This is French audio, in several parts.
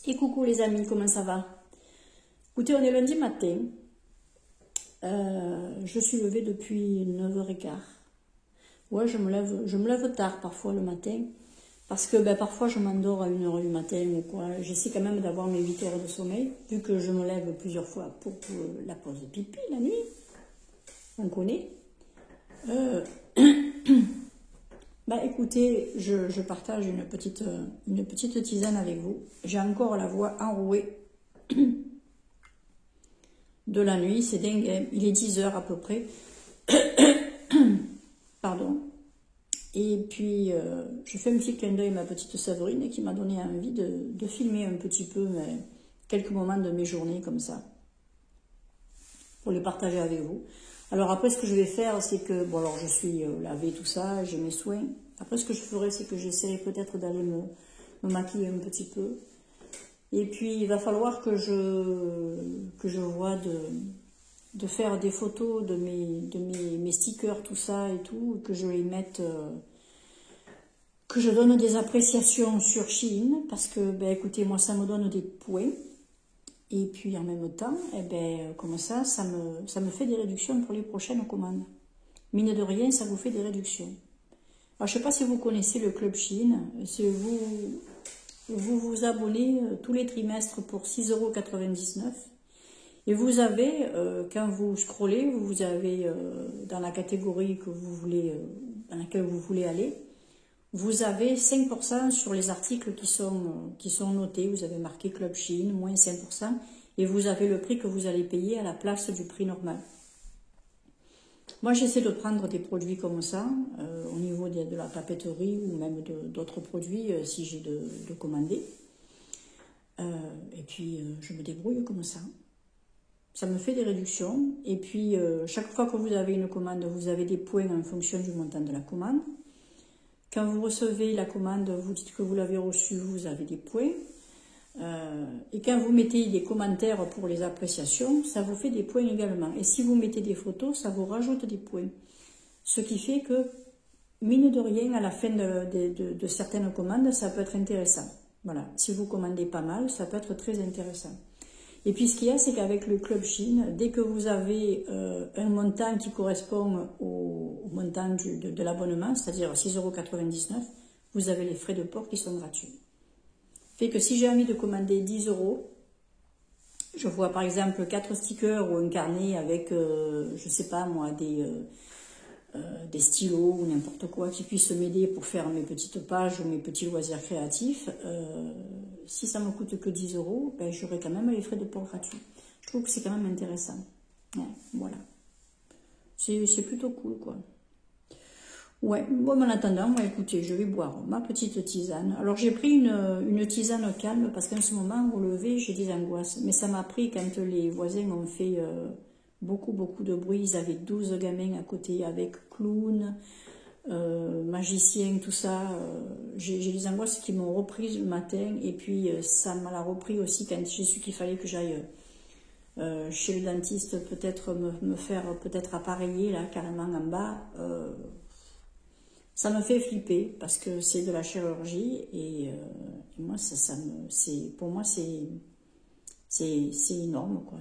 Et coucou les amis, comment ça va? Écoutez, on est lundi matin. Je suis levée depuis 9h15. Ouais, je me lève tard parfois le matin. Parce que parfois je m'endors à 1h du matin ou quoi. J'essaie quand même d'avoir mes 8 heures de sommeil. Vu que je me lève plusieurs fois pour la pause de pipi la nuit. On connaît. Écoutez, je partage une petite tisane avec vous. J'ai encore la voix enrouée de la nuit, c'est dingue, hein. Il est 10h à peu près. Pardon. Et puis, je fais un petit clin d'œil à ma petite Séverine qui m'a donné envie de filmer un petit peu quelques moments de mes journées comme ça, pour les partager avec vous. Alors après, ce que je vais faire, c'est que, bon alors je suis lavée, tout ça, j'ai mes soins. Après, ce que je ferai, c'est que j'essaierai peut-être d'aller me maquiller un petit peu. Et puis, il va falloir que je vois de faire des photos de mes stickers, tout ça et tout, que je les mette, que je donne des appréciations sur Shein, parce que, écoutez, moi, ça me donne des points. Et puis, en même temps, comme ça me fait des réductions pour les prochaines commandes. Mine de rien, ça vous fait des réductions. Alors, je ne sais pas si vous connaissez le club Shein. Si vous abonnez tous les trimestres pour 6,99 €. Et vous avez, quand vous scrollez, vous avez dans la catégorie que vous voulez, dans laquelle vous voulez aller, vous avez 5% sur les articles qui sont notés. Vous avez marqué Club Shein, moins 5%. Et vous avez le prix que vous allez payer à la place du prix normal. Moi, j'essaie de prendre des produits comme ça, au niveau de la papeterie ou même d'autres produits, si j'ai de commander. Et puis, je me débrouille comme ça. Ça me fait des réductions. Et puis, chaque fois que vous avez une commande, vous avez des points en fonction du montant de la commande. Quand vous recevez la commande, vous dites que vous l'avez reçue, vous avez des points. Et quand vous mettez des commentaires pour les appréciations, ça vous fait des points également. Et si vous mettez des photos, ça vous rajoute des points. Ce qui fait que, mine de rien, à la fin de certaines commandes, ça peut être intéressant. Voilà, si vous commandez pas mal, ça peut être très intéressant. Et puis ce qu'il y a, c'est qu'avec le Club Shein, dès que vous avez un montant qui correspond au montant de l'abonnement, c'est-à-dire 6,99 €, vous avez les frais de port qui sont gratuits. Fait que si j'ai envie de commander 10 €, je vois par exemple 4 stickers ou un carnet avec, je sais pas moi, des stylos ou n'importe quoi qui puisse m'aider pour faire mes petites pages ou mes petits loisirs créatifs, si ça me coûte que 10 €, j'aurai quand même les frais de port gratuits. Je trouve que c'est quand même intéressant. Ouais, voilà. C'est plutôt cool, quoi. Ouais, bon, en attendant, écoutez, je vais boire ma petite tisane. Alors, j'ai pris une tisane calme parce qu'en ce moment, au lever, j'ai des angoisses. Mais ça m'a pris quand les voisins ont fait beaucoup de bruit. Ils avaient 12 gamins à côté avec clown, magicien, tout ça. J'ai des angoisses qui m'ont reprise le matin. Et puis, ça m'a repris aussi quand j'ai su qu'il fallait que j'aille chez le dentiste, peut-être me faire peut-être appareiller, là, carrément en bas. Ça me fait flipper parce que c'est de la chirurgie et moi, pour moi, c'est énorme, quoi.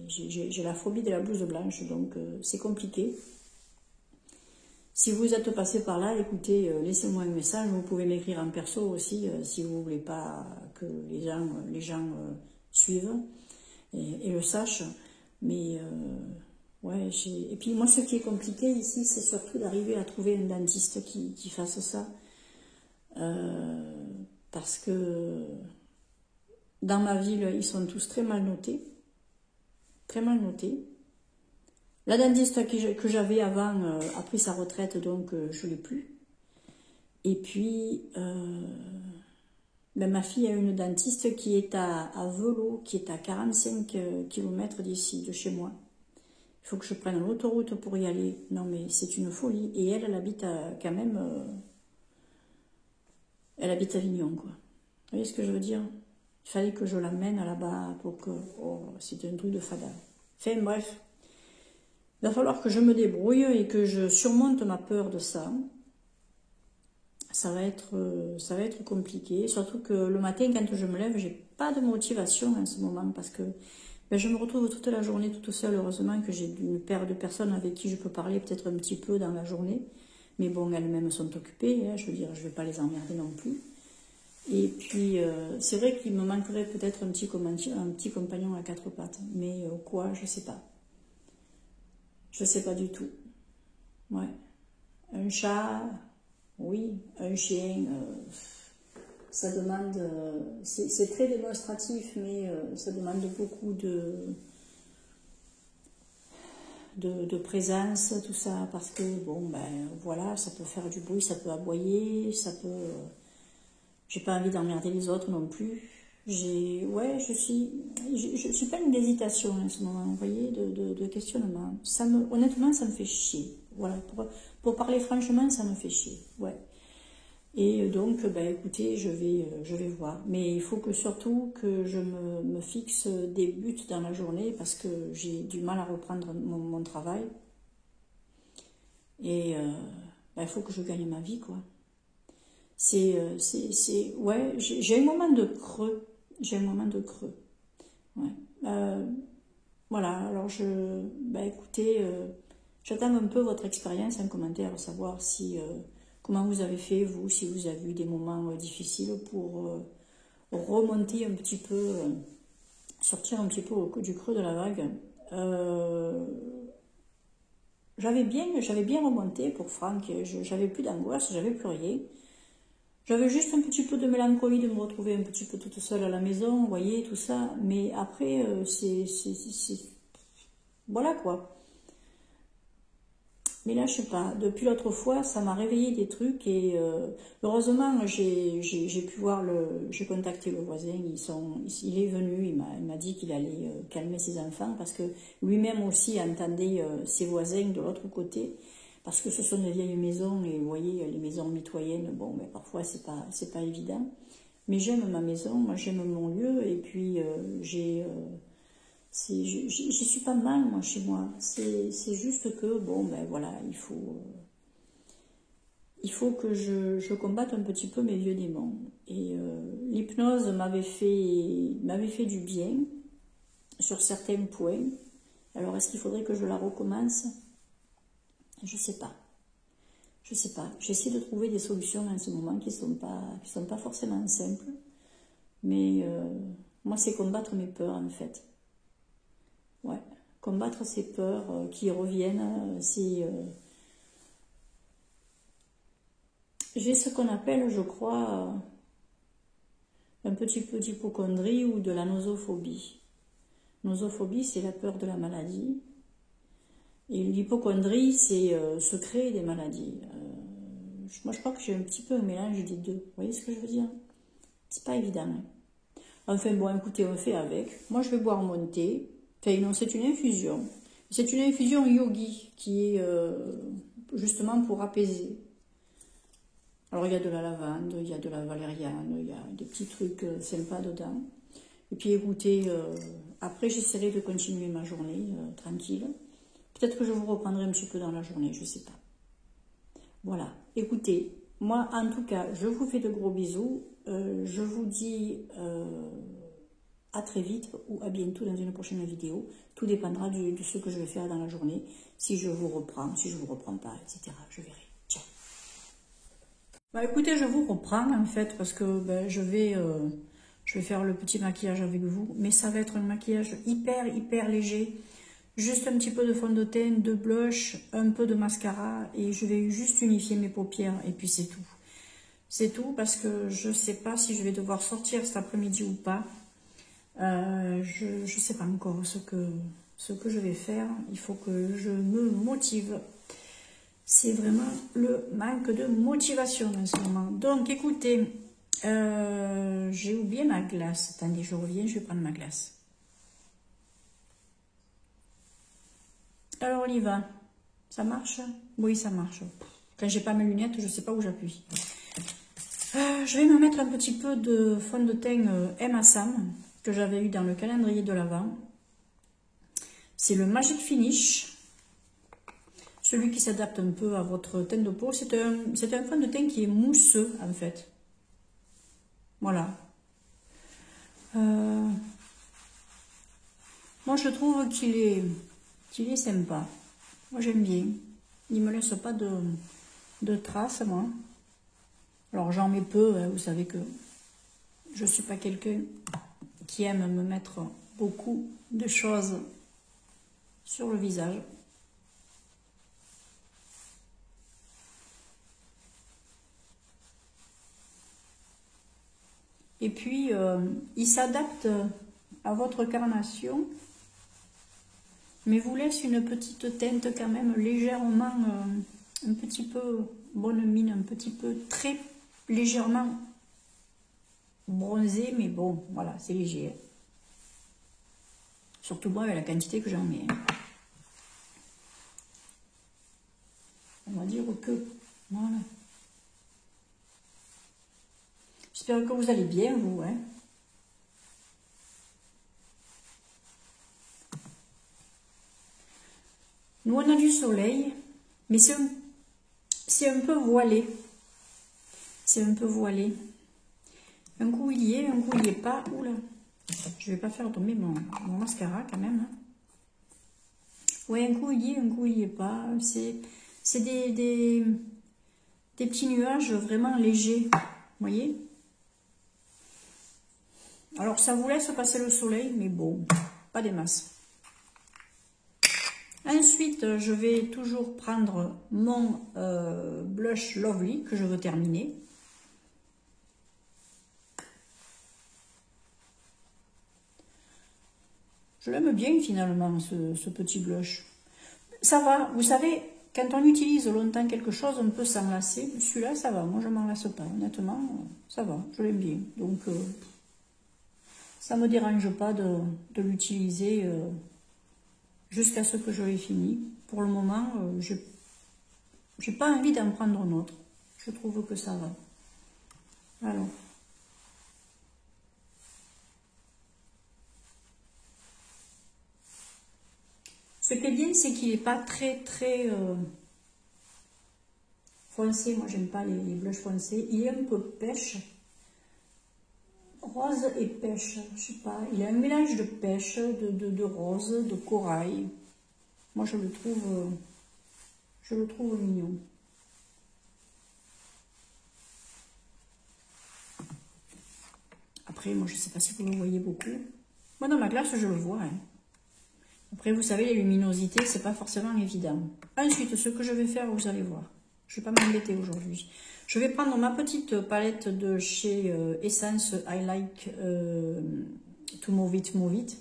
J'ai la phobie de la blouse blanche, donc c'est compliqué. Si vous êtes passé par là, écoutez, laissez-moi un message. Vous pouvez m'écrire en perso aussi si vous voulez pas que les gens suivent et le sachent. Mais ouais, et puis moi, ce qui est compliqué ici, c'est surtout d'arriver à trouver un dentiste qui fasse ça. Parce que dans ma ville, ils sont tous très mal notés. Très mal notés. La dentiste que j'avais avant a pris sa retraite, donc je ne l'ai plus. Et puis, ma fille a une dentiste qui est à Velot, qui est à 45 km d'ici, de chez moi. Il faut que je prenne l'autoroute pour y aller. Non, mais c'est une folie. Et elle habite quand même... elle habite à Avignon, quoi. Vous voyez ce que je veux dire? Il fallait que je l'amène là-bas pour que... Oh, c'est un truc de fada. Enfin, bref. Il va falloir que je me débrouille et que je surmonte ma peur de ça. ça va être compliqué. Surtout que le matin, quand je me lève, j'ai pas de motivation en ce moment parce que ben, je me retrouve toute la journée toute seule. Heureusement que j'ai une paire de personnes avec qui je peux parler peut-être un petit peu dans la journée. Mais bon, elles-mêmes sont occupées. Hein, je veux dire, je vais pas les emmerder non plus. Et puis, c'est vrai qu'il me manquerait peut-être un petit compagnon à quatre pattes. Mais quoi, je sais pas. Je sais pas du tout. Ouais. Un chat, oui. Un chien, ça demande... c'est très démonstratif, mais ça demande beaucoup de présence, tout ça. Parce que, bon, ben voilà, ça peut faire du bruit, ça peut aboyer, ça peut... J'ai pas envie d'emmerder les autres non plus. Ouais, je suis pas une hésitation en ce moment, vous voyez, de questionnement. Honnêtement, ça me fait chier. Voilà, pour parler franchement, ça me fait chier. Ouais. Et donc, ben, écoutez, je vais voir. Mais il faut que surtout que je me fixe des buts dans la journée parce que j'ai du mal à reprendre mon travail. Et ben, il faut que je gagne ma vie, quoi. Ouais, j'ai un moment de creux. J'ai un moment de creux. Ouais. Voilà, alors bah écoutez, j'attends un peu votre expérience en commentaire, savoir si, comment vous avez fait, vous, si vous avez eu des moments difficiles pour remonter un petit peu, sortir un petit peu du creux de la vague. J'avais bien remonté pour Franck, j'avais plus d'angoisse, j'avais plus rien. J'avais juste un petit peu de mélancolie de me retrouver un petit peu toute seule à la maison, vous voyez, tout ça. Mais après, voilà quoi. Mais là, je sais pas, depuis l'autre fois, ça m'a réveillé des trucs et heureusement, j'ai pu voir j'ai contacté le voisin, il est venu, il m'a dit qu'il allait calmer ses enfants parce que lui-même aussi entendait ses voisins de l'autre côté. Parce que ce sont des vieilles maisons et vous voyez, les maisons mitoyennes, bon, mais parfois c'est pas évident. Mais j'aime ma maison, moi j'aime mon lieu et puis j'y suis pas mal moi chez moi. C'est juste que, bon, ben voilà, il faut que je combatte un petit peu mes vieux démons. Et l'hypnose m'avait fait du bien sur certains points. Alors est-ce qu'il faudrait que je la recommence ? Je sais pas. Je sais pas. J'essaie de trouver des solutions en ce moment qui sont pas forcément simples. Mais moi, c'est combattre mes peurs, en fait. Ouais. Combattre ces peurs qui reviennent. J'ai ce qu'on appelle, je crois, un petit peu d'hypocondrie ou de la nosophobie. Nosophobie, c'est la peur de la maladie. Et l'hypocondrie, c'est se créer des maladies. Moi, je crois que j'ai un petit peu un mélange des deux. Vous voyez ce que je veux dire? C'est pas évident. Hein. Enfin, bon, écoutez, on fait avec. Moi, je vais boire mon thé. Enfin, non, c'est une infusion. C'est une infusion yogi qui est justement pour apaiser. Alors, il y a de la lavande, il y a de la valériane, il y a des petits trucs sympas dedans. Et puis, écoutez, après, j'essaierai de continuer ma journée tranquille. Peut-être que je vous reprendrai un petit peu dans la journée, je ne sais pas. Voilà, écoutez, moi en tout cas, je vous fais de gros bisous. Je vous dis à très vite ou à bientôt dans une prochaine vidéo. Tout dépendra de ce que je vais faire dans la journée. Si je vous reprends, si je ne vous reprends pas, etc. Je verrai. Ciao. Bah écoutez, je vous reprends en fait parce que ben, je vais faire le petit maquillage avec vous. Mais ça va être un maquillage hyper léger. Juste un petit peu de fond de teint, de blush, un peu de mascara et je vais juste unifier mes paupières et puis c'est tout. C'est tout parce que je ne sais pas si je vais devoir sortir cet après-midi ou pas. Je ne sais pas encore ce que je vais faire. Il faut que je me motive. C'est vraiment le manque de motivation en ce moment. Donc écoutez, j'ai oublié ma glace. Attendez, je reviens, je vais prendre ma glace. Alors on y va. Ça marche? Oui, ça marche. Quand j'ai pas mes lunettes, je sais pas où j'appuie. Je vais me mettre un petit peu de fond de teint Emma Sam que j'avais eu dans le calendrier de l'Avent. C'est le Magic Finish. celui qui s'adapte un peu à votre teint de peau. C'est un fond de teint qui est mousseux, en fait. Voilà. Moi, je trouve qu'il est sympa. Moi, j'aime bien. Il me laisse pas de traces, moi. Alors, j'en mets peu, hein, vous savez que je suis pas quelqu'un qui aime me mettre beaucoup de choses sur le visage. Et puis, il s'adapte à votre carnation, mais vous laisse une petite teinte quand même légèrement, un petit peu bonne mine, un petit peu très légèrement bronzé, mais bon, voilà, c'est léger. Surtout moi avec la quantité que j'en mets. On va dire que, voilà. J'espère que vous allez bien, vous, hein. Nous, on a du soleil, mais c'est un peu voilé. C'est un peu voilé. Un coup, il y est, un coup, il n'y est pas. Oula, je vais pas faire tomber mon mascara, quand même. Hein. Ouais, un coup, il y est, un coup, il n'y est pas. C'est des petits nuages vraiment légers. Vous voyez? Alors, ça vous laisse passer le soleil, mais bon, pas des masses. Ensuite, je vais toujours prendre mon blush Lovely que je veux terminer. Je l'aime bien finalement, ce petit blush. Ça va, vous savez, quand on utilise longtemps quelque chose, on peut s'en lasser. Celui-là, ça va, moi je m'en lasse pas, honnêtement, ça va, je l'aime bien. Donc, ça ne me dérange pas de l'utiliser jusqu'à ce que je l'ai fini. Pour le moment, j'ai pas envie d'en prendre un autre. Je trouve que ça va. Alors. Ce qui est bien, c'est qu'il n'est pas très foncé. Moi, j'aime pas les blushs foncés. Il est un peu pêche. Rose et pêche, je sais pas. Il a un mélange de pêche, de rose, de corail. Moi, je le trouve mignon. Après, moi, je sais pas si vous le voyez beaucoup. Moi, dans ma glace, je le vois. Hein. Après, vous savez, les luminosités, c'est pas forcément évident. Ensuite, ce que je vais faire, vous allez voir. Je vais pas m'embêter aujourd'hui. Je vais prendre ma petite palette de chez Essence I Like To Move It, Move It.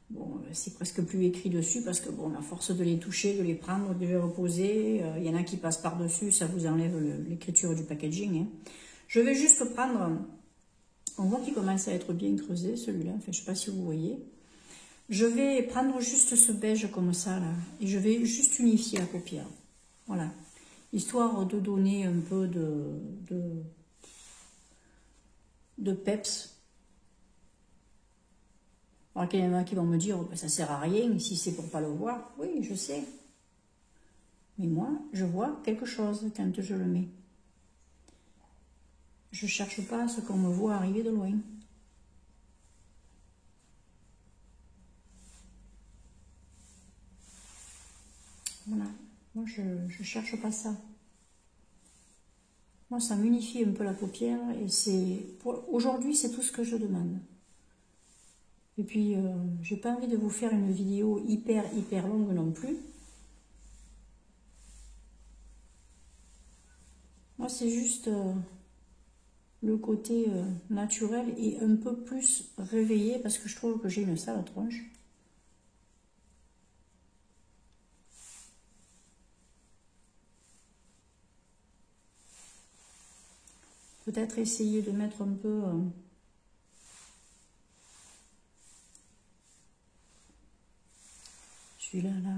Bon, c'est presque plus écrit dessus parce que, bon, à force de les toucher, de les prendre, de les reposer, il y en a qui passent par-dessus, ça vous enlève l'écriture du packaging. Hein. Je vais juste prendre... On voit qu'il commence à être bien creusé, celui-là. Enfin, je sais pas si vous voyez. Je vais prendre juste ce beige comme ça, là. Et je vais juste unifier la paupière. Voilà. Histoire de donner un peu de peps. Alors qu'il y en a qui vont me dire, oh, ben, ça sert à rien si c'est pour pas le voir. Oui, je sais. Mais moi, je vois quelque chose quand je le mets. Je cherche pas à ce qu'on me voit arriver de loin. Voilà. Moi, je cherche pas ça. Moi, ça m'unifie un peu la paupière et c'est... Aujourd'hui, c'est tout ce que je demande. Et puis, j'ai pas envie de vous faire une vidéo hyper longue non plus. Moi, c'est juste le côté naturel et un peu plus réveillé parce que je trouve que j'ai une sale tronche. Peut-être essayer de mettre un peu... celui-là, là.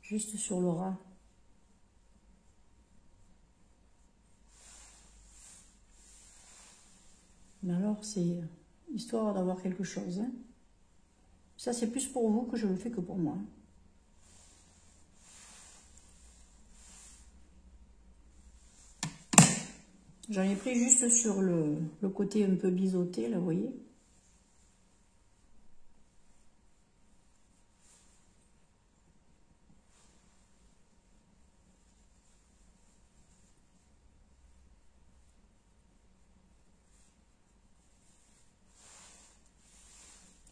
Juste sur le ras. Mais alors, c'est histoire d'avoir quelque chose. Hein. Ça, c'est plus pour vous que je le fais que pour moi. J'en ai pris juste sur le côté un peu biseauté, là, vous voyez.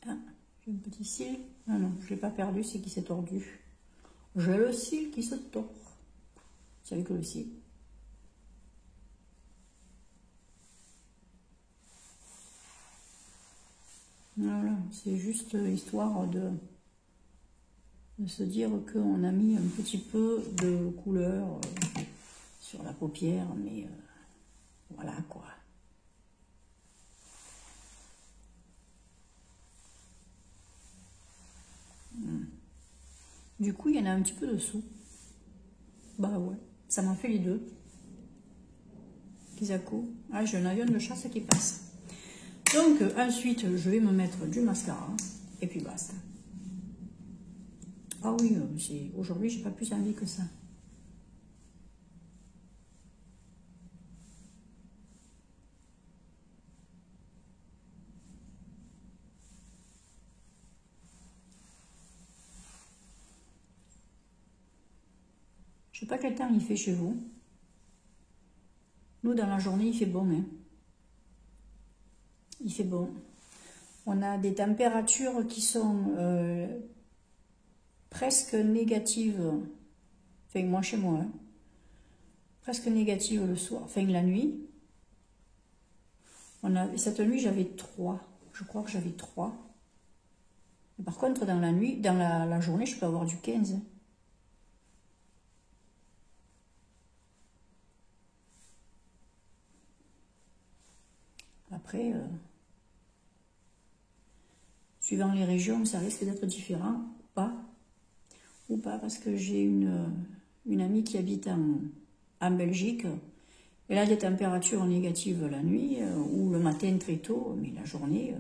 Ah, j'ai un petit cil. Non, non, je ne l'ai pas perdu, c'est qu'il s'est tordu. J'ai le cil qui se tord. C'est avec le cil. Voilà, c'est juste histoire de se dire qu'on a mis un petit peu de couleur sur la paupière, mais voilà quoi. Du coup, il y en a un petit peu dessous. Bah ouais, ça m'en fait les deux. Kizako. Ah, j'ai un avion de chasse qui passe. Donc, ensuite, je vais me mettre du mascara. Et puis basta. Ah oui, aujourd'hui, j'ai pas plus envie que ça. Je sais pas quel temps il fait chez vous. Nous, dans la journée, il fait bon. Hein. Il fait bon. On a des températures qui sont presque négatives. Enfin, moi, chez moi. Hein. Presque négatives le soir. Enfin, la nuit. Cette nuit, j'avais 3. Je crois que j'avais 3. Par contre, dans la nuit, dans la journée, je peux avoir du 15. Après, suivant les régions, ça risque d'être différent ou pas, parce que j'ai une amie qui habite en Belgique. Elle a des températures négatives la nuit ou le matin très tôt, mais la journée,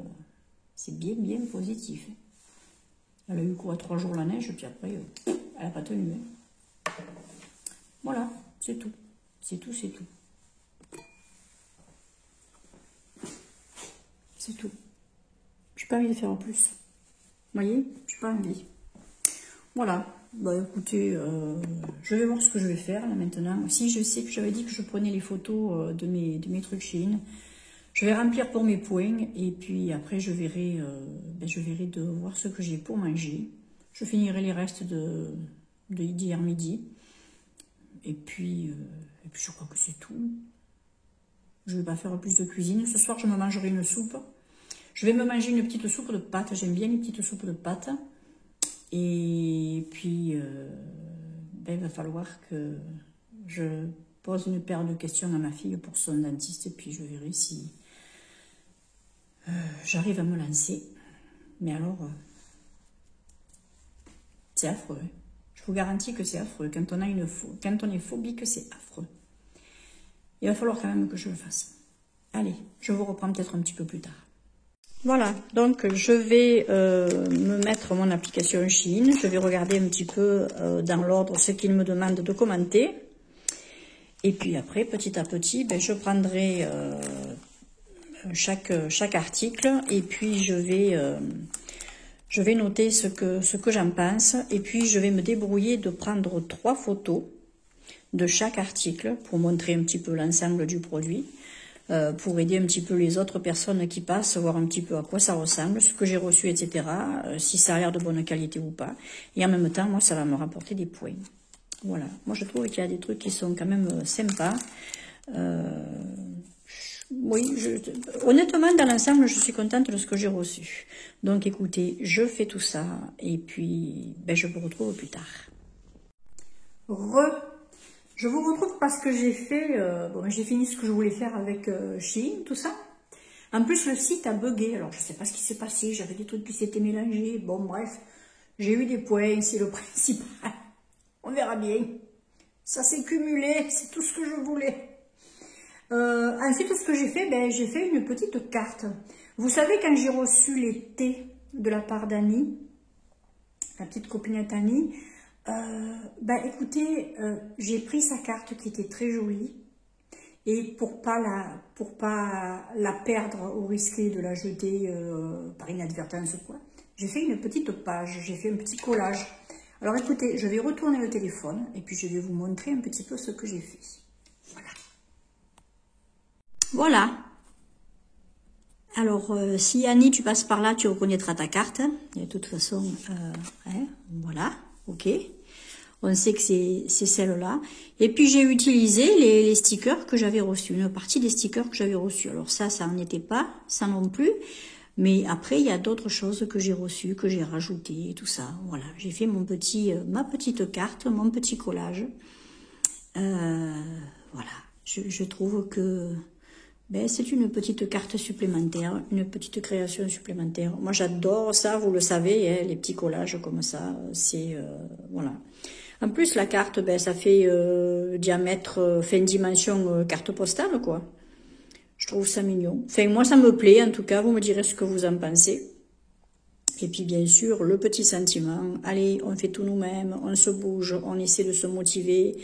c'est bien, bien positif. Elle a eu quoi, 3 jours la neige, puis après, elle n'a pas tenu. Hein. Voilà, c'est tout. C'est tout, c'est tout. C'est tout. J'ai pas envie de faire plus. Vous voyez, j'ai pas envie. Voilà. Bah écoutez, je vais voir ce que je vais faire là maintenant. Si je sais que j'avais dit que je prenais les photos de mes trucs Shein, je vais remplir pour mes points et puis après je verrai de voir ce que j'ai pour manger. Je finirai les restes de d'hier midi. Et puis je crois que c'est tout. Je ne vais pas faire plus de cuisine. Ce soir, je me mangerai une soupe. Je vais me manger une petite soupe de pâtes. J'aime bien les petites soupes de pâtes. Et puis, il va falloir que je pose une paire de questions à ma fille pour son dentiste. Et puis, je verrai si j'arrive à me lancer. Mais alors, c'est affreux. Hein. Je vous garantis que c'est affreux. Quand on est phobique, c'est affreux. Il va falloir quand même que je le fasse. Allez, je vous reprends peut-être un petit peu plus tard. Voilà, donc je vais me mettre mon application Shein. Je vais regarder un petit peu dans l'ordre ce qu'il me demande de commenter. Et puis après, petit à petit, je prendrai chaque article et puis je vais noter ce que j'en pense. Et puis je vais me débrouiller de prendre 3 photos de chaque article pour montrer un petit peu l'ensemble du produit. Pour aider un petit peu les autres personnes qui passent, voir un petit peu à quoi ça ressemble, ce que j'ai reçu, etc., si ça a l'air de bonne qualité ou pas. Et en même temps, moi, ça va me rapporter des points. Voilà. Moi, je trouve qu'il y a des trucs qui sont quand même sympas. Oui, honnêtement, dans l'ensemble, je suis contente de ce que j'ai reçu. Donc, écoutez, je fais tout ça et puis je vous retrouve plus tard. Je vous retrouve parce que j'ai fait, j'ai fini ce que je voulais faire avec Shein, tout ça. En plus, le site a bugué, alors je ne sais pas ce qui s'est passé, j'avais des trucs qui s'étaient mélangés. Bon, bref, j'ai eu des points, c'est le principal. On verra bien. Ça s'est cumulé, c'est tout ce que je voulais. Ensuite, ce que j'ai fait, j'ai fait une petite carte. Vous savez, quand j'ai reçu les thés de la part d'Annie, la petite copinette Annie, écoutez, j'ai pris sa carte qui était très jolie. Et pour pas la perdre au risque de la jeter par inadvertance ou quoi, j'ai fait une petite page, j'ai fait un petit collage. Alors écoutez, je vais retourner le téléphone et puis je vais vous montrer un petit peu ce que j'ai fait. Voilà. Voilà. Alors, si Annie, tu passes par là, tu reconnaîtras ta carte. Et de toute façon, voilà, ok. On sait que c'est celle-là. Et puis, j'ai utilisé les stickers que j'avais reçus. Une partie des stickers que j'avais reçus. Alors ça n'en était pas, ça non plus. Mais après, il y a d'autres choses que j'ai reçues, que j'ai rajoutées et tout ça. Voilà, j'ai fait ma petite carte, mon petit collage. Voilà, je trouve que c'est une petite carte supplémentaire, une petite création supplémentaire. Moi, j'adore ça, vous le savez, hein, les petits collages comme ça. C'est voilà. En plus, la carte, ça fait diamètre, fin dimension carte postale, quoi. Je trouve ça mignon. Enfin, moi, ça me plaît, en tout cas. Vous me direz ce que vous en pensez. Et puis, bien sûr, le petit sentiment. Allez, on fait tout nous-mêmes, on se bouge, on essaie de se motiver.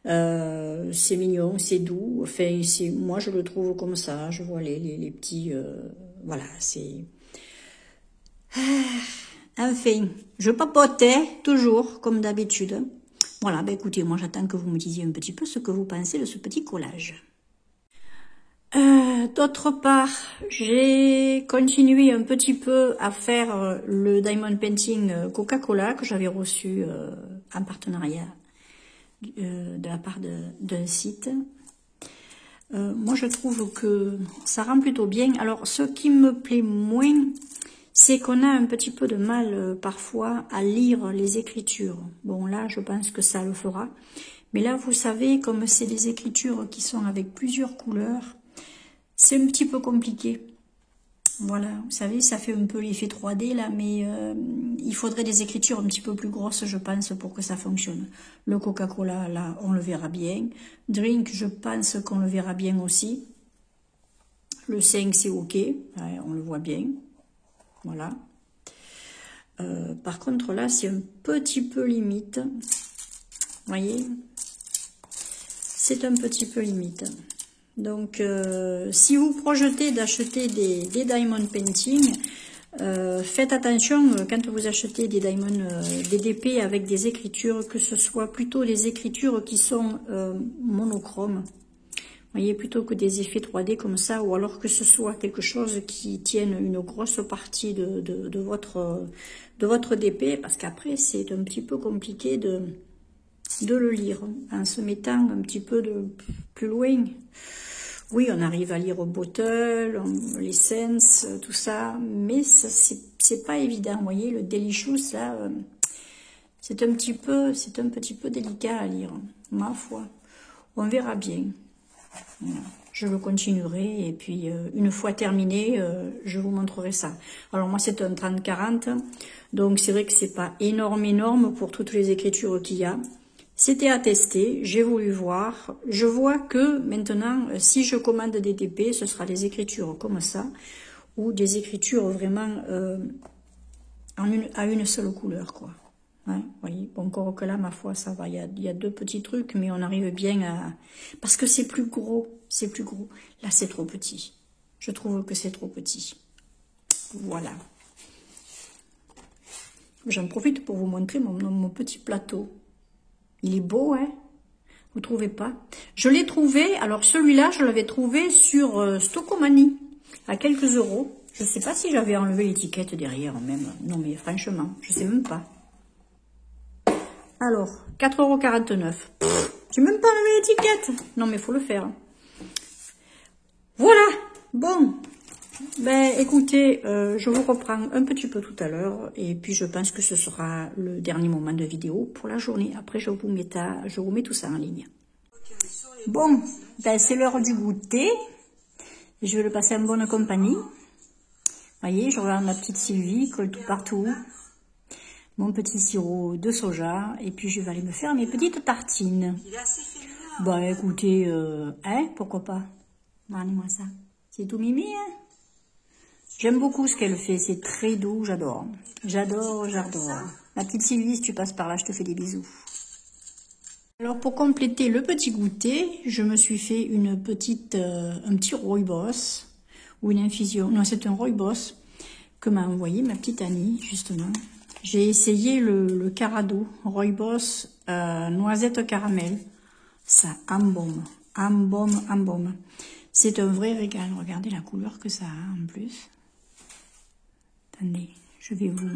C'est mignon, c'est doux. Enfin, moi, je le trouve comme ça. Je vois les petits... voilà, c'est... Enfin, je papotais toujours, comme d'habitude. Voilà, écoutez, moi j'attends que vous me disiez un petit peu ce que vous pensez de ce petit collage. D'autre part, j'ai continué un petit peu à faire le Diamond Painting Coca-Cola que j'avais reçu en partenariat de la part d'un site. Moi, je trouve que ça rend plutôt bien. Alors, ce qui me plaît moins, c'est qu'on a un petit peu de mal parfois à lire les écritures. Bon, là, je pense que ça le fera. Mais là, vous savez, comme c'est des écritures qui sont avec plusieurs couleurs, c'est un petit peu compliqué. Voilà, vous savez, ça fait un peu l'effet 3D là, mais il faudrait des écritures un petit peu plus grosses, je pense, pour que ça fonctionne. Le Coca-Cola, là, on le verra bien. Drink, je pense qu'on le verra bien aussi. Le 5, c'est ok, ouais, on le voit bien. Voilà. Par contre, là, c'est un petit peu limite. Vous voyez? C'est un petit peu limite. Donc, si vous projetez d'acheter des Diamond Painting, faites attention quand vous achetez des Diamond, des DP avec des écritures, que ce soit plutôt des écritures qui sont monochromes. Vous voyez, plutôt que des effets 3D comme ça, ou alors que ce soit quelque chose qui tienne une grosse partie de votre DP, parce qu'après, c'est un petit peu compliqué de le lire, en se mettant un petit peu plus loin. Oui, on arrive à lire Bottle, l'Essence, tout ça, mais c'est pas évident. Vous voyez, le Delicious, là, c'est un petit peu délicat à lire, ma foi. On verra bien. Voilà. Je le continuerai, et puis une fois terminé, je vous montrerai ça. Alors moi, c'est un 30-40, donc c'est vrai que c'est pas énorme pour toutes les écritures qu'il y a. C'était à tester, j'ai voulu voir. Je vois que maintenant, si je commande des DP, ce sera des écritures comme ça, ou des écritures vraiment à une seule couleur, quoi. Ouais, voyez, encore que là, ma foi, ça va. Il y a deux petits trucs, mais on arrive bien à... Parce que c'est plus gros, c'est plus gros. Là, c'est trop petit. Je trouve que c'est trop petit. Voilà. J'en profite pour vous montrer mon petit plateau. Il est beau, hein? Vous trouvez pas? Je l'ai trouvé, alors celui-là, je l'avais trouvé sur Stockomanie, à quelques euros. Je sais pas si j'avais enlevé l'étiquette derrière, même. Non, mais franchement, je sais même pas. Alors, 4,49 €. J'ai même pas enlevé l'étiquette. Non, mais il faut le faire. Voilà. Bon. Écoutez, je vous reprends un petit peu tout à l'heure. Et puis, je pense que ce sera le dernier moment de vidéo pour la journée. Après, je vous mets tout ça en ligne. Bon, c'est l'heure du goûter. Je vais le passer en bonne compagnie. Vous voyez, je regarde ma petite Sylvie, colle tout partout. Mon petit sirop de soja, et puis je vais aller me faire mes petites tartines. Écoutez, pourquoi pas? Regardez-moi ça. C'est tout mimi, hein? J'aime beaucoup ce qu'elle fait, c'est très doux, j'adore. J'adore, j'adore. Ma petite Sylvie, si tu passes par là, je te fais des bisous. Alors pour compléter le petit goûter, je me suis fait un petit rooibos ou une infusion. Non, c'est un rooibos que m'a envoyé ma petite Annie, justement. J'ai essayé le Carado, rooibos noisette caramel. Ça embaume, embaume, embaume. C'est un vrai régal. Regardez la couleur que ça a en plus. Attendez, je vais vous...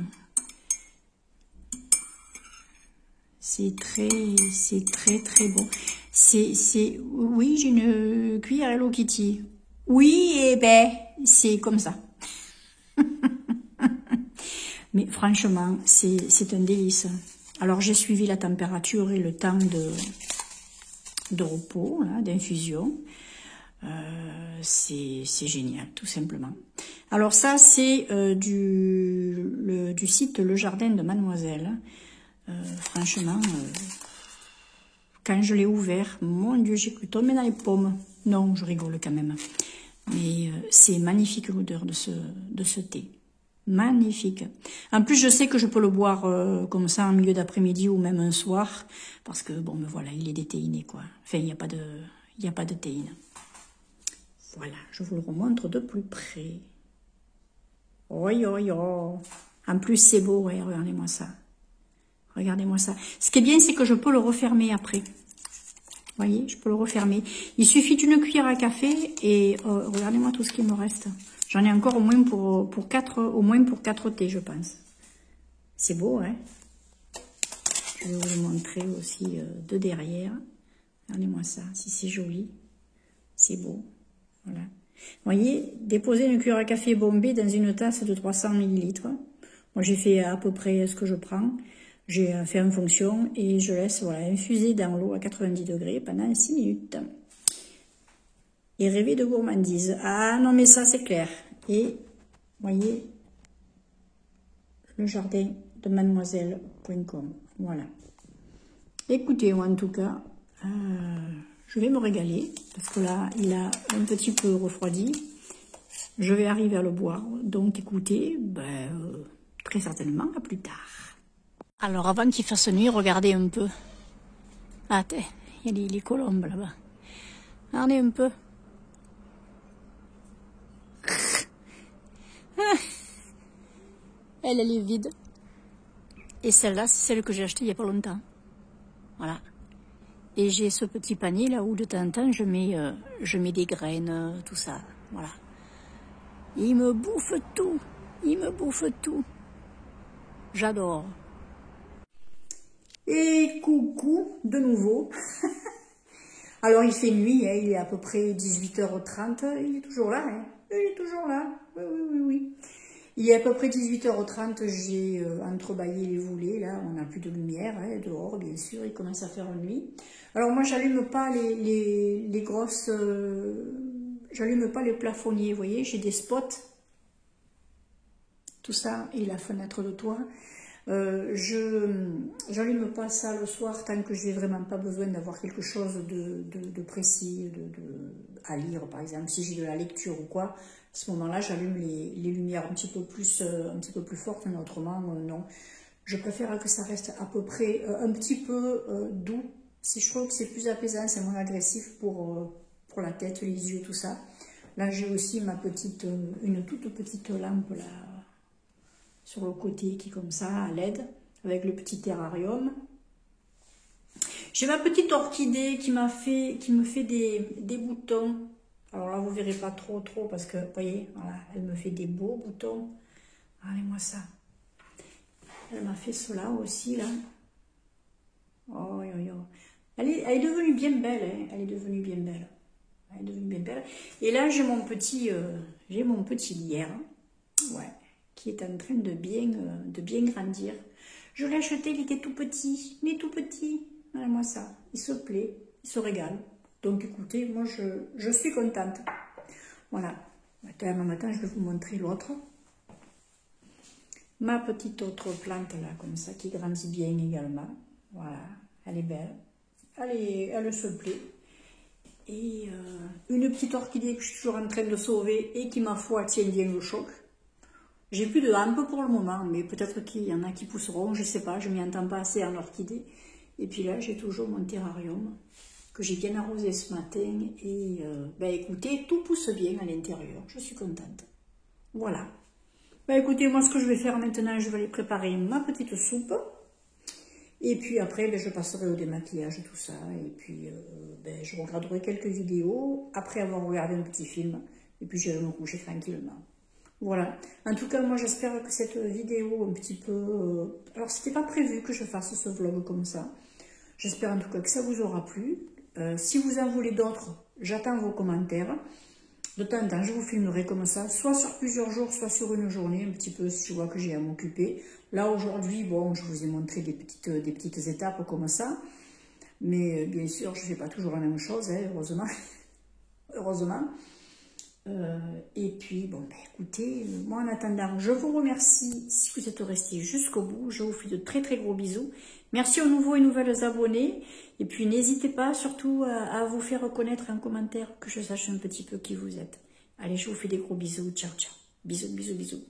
C'est très bon. Oui, j'ai une cuillère Hello Kitty. Oui, eh ben, c'est comme ça. Mais franchement, c'est un délice. Alors, j'ai suivi la température et le temps de repos, d'infusion. C'est génial, tout simplement. Alors ça, c'est du site Le Jardin de Mademoiselle. Franchement, quand je l'ai ouvert, mon Dieu, j'ai cru tomber dans les pommes. Non, je rigole quand même. Mais c'est magnifique l'odeur de ce thé. Magnifique. En plus, je sais que je peux le boire comme ça en milieu d'après-midi ou même un soir. Parce que, bon, me voilà, il est déthéiné, quoi. Enfin, il n'y a pas de théine. Voilà, je vous le remontre de plus près. Oi, oi, oi. En plus, c'est beau, ouais, regardez-moi ça. Regardez-moi ça. Ce qui est bien, c'est que je peux le refermer après. Vous voyez, je peux le refermer. Il suffit d'une cuillère à café et regardez-moi tout ce qui me reste. J'en ai encore au moins pour 4 thés, je pense. C'est beau, hein? Je vais vous le montrer aussi de derrière. Regardez-moi ça, si c'est joli. C'est beau. Voilà. Vous voyez, déposer une cuillère à café bombée dans une tasse de 300 ml. Moi, j'ai fait à peu près ce que je prends. J'ai fait en fonction et je laisse infuser dans l'eau à 90 degrés pendant 6 minutes. Et rêver de gourmandise. Ah non, mais ça, c'est clair. Et, voyez, le jardin de mademoiselle.com. Voilà. Écoutez, moi, en tout cas, je vais me régaler. Parce que là, il a un petit peu refroidi. Je vais arriver à le boire. Donc, écoutez, très certainement, à plus tard. Alors, avant qu'il fasse nuit, regardez un peu. Ah, il y a les colombes là-bas. Regardez un peu. Elle est vide. Et celle-là, c'est celle que j'ai achetée il n'y a pas longtemps. Voilà. Et j'ai ce petit panier là où de temps en temps, je mets des graines, tout ça. Voilà. Il me bouffe tout. Il me bouffe tout. J'adore. Et coucou de nouveau. Alors il fait nuit, hein, il est à peu près 18h30, il est toujours là, hein. Il est toujours là, oui. Il est à peu près 18h30, j'ai entrebâillé les volets, là, on n'a plus de lumière, hein, dehors bien sûr, il commence à faire nuit. Alors moi j'allume pas les grosses, j'allume pas les plafonniers, vous voyez, j'ai des spots, tout ça, et la fenêtre de toit. J'allume pas ça le soir tant que j'ai vraiment pas besoin d'avoir quelque chose de précis à lire, par exemple si j'ai de la lecture ou quoi. À ce moment-là, j'allume les lumières un petit peu plus fortes, mais autrement non. Je préfère que ça reste à peu près un petit peu doux. Si je trouve que c'est plus apaisant, c'est moins agressif pour la tête, les yeux, tout ça. Là, j'ai aussi une toute petite lampe là sur le côté qui est comme ça à LED avec le petit terrarium. J'ai ma petite orchidée qui me fait des boutons. Alors là vous verrez pas trop parce que vous voyez, voilà, elle me fait des beaux boutons. Regardez-moi ça. Elle m'a fait cela aussi là. Oh, elle est devenue bien belle, hein. Elle est devenue bien belle. Elle est devenue bien belle. Et là j'ai mon petit lierre. Ouais. Qui est en train de bien grandir. Je l'ai acheté, il était tout petit, mais tout petit. Voilà-moi ça, il se plaît, il se régale. Donc écoutez, moi je suis contente. Voilà. Maintenant, je vais vous montrer l'autre. Ma petite autre plante là, comme ça, qui grandit bien également. Voilà, elle est belle. Elle se plaît. Et une petite orchidée que je suis toujours en train de sauver et qui, ma foi, tient bien le choc. J'ai plus de hampe pour le moment, mais peut-être qu'il y en a qui pousseront, je sais pas, je m'y entends pas assez en orchidée. Et puis là, j'ai toujours mon terrarium que j'ai bien arrosé ce matin. Et ben écoutez, tout pousse bien à l'intérieur, je suis contente. Voilà. Ben écoutez, moi ce que je vais faire maintenant, je vais aller préparer ma petite soupe. Et puis après, ben, je passerai au démaquillage, tout ça. Et puis, ben, je regarderai quelques vidéos après avoir regardé un petit film. Et puis, j'irai me coucher tranquillement. Voilà. En tout cas, moi, j'espère que cette vidéo un petit peu... alors, c'était pas prévu que je fasse ce vlog comme ça. J'espère en tout cas que ça vous aura plu. Si vous en voulez d'autres, j'attends vos commentaires. De temps en temps, je vous filmerai comme ça, soit sur plusieurs jours, soit sur une journée, un petit peu si je vois que j'ai à m'occuper. Là, aujourd'hui, bon, je vous ai montré des petites étapes comme ça. Mais bien sûr, je ne fais pas toujours la même chose, hein, heureusement. Heureusement. Et puis, bon, ben, écoutez, moi en attendant, je vous remercie si vous êtes restés jusqu'au bout. Je vous fais de très très gros bisous. Merci aux nouveaux et nouvelles abonnés. Et puis, n'hésitez pas surtout à vous faire reconnaître en commentaire, que je sache un petit peu qui vous êtes. Allez, je vous fais des gros bisous. Ciao, ciao. Bisous, bisous, bisous.